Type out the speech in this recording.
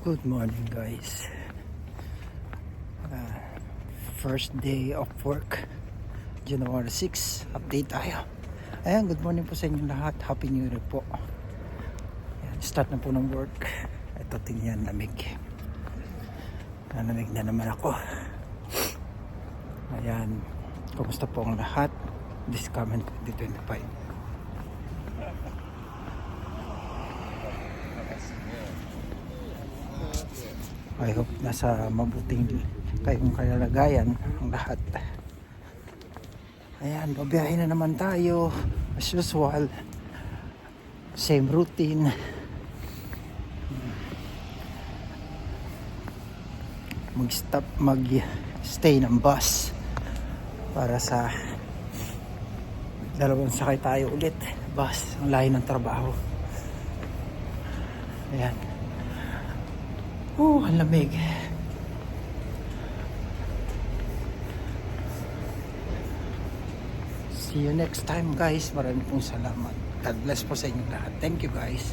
Good morning guys. First day of work, January 6. Update tayo. Ayan, good morning po sa inyo lahat. Happy New Year po. Ayan, start na po ng work. Ito, tingnan, lamig. Nalamig na naman ako. Ayan, kumusta po ang lahat? This coming 2025. I hope nasa mabuting kayong kalagayan ang lahat. Ayan, babiyahin na naman tayo as usual, same routine. Mag-stay ng bus para sa dalawang sakay tayo ulit. Bus, ang layo ng trabaho. Ayan. Ang lamig. See you next time guys. Maraming pong salamat. God bless po sa inyo lahat. Thank you guys.